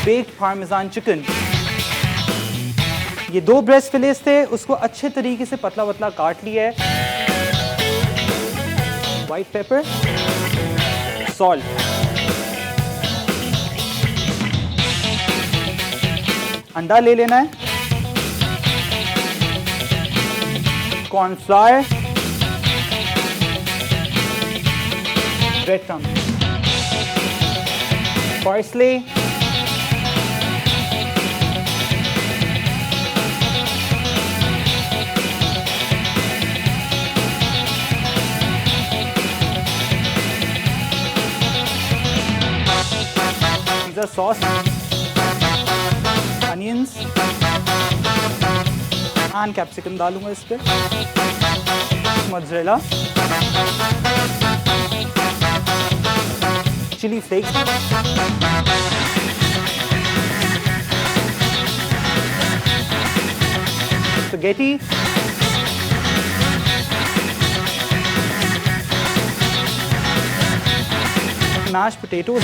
baked Parmesan chicken. ये 2 breast फिलेस थे, उसको अच्छे तरीके से पतला पतला काट लिया है. White pepper, salt. अंडा ले लेना है. Cornflour, breadcrumbs, parsley, pizza sauce, onions and capsicum डालूंगा इस पे. Mozzarella, chili flakes, spaghetti, mashed potatoes.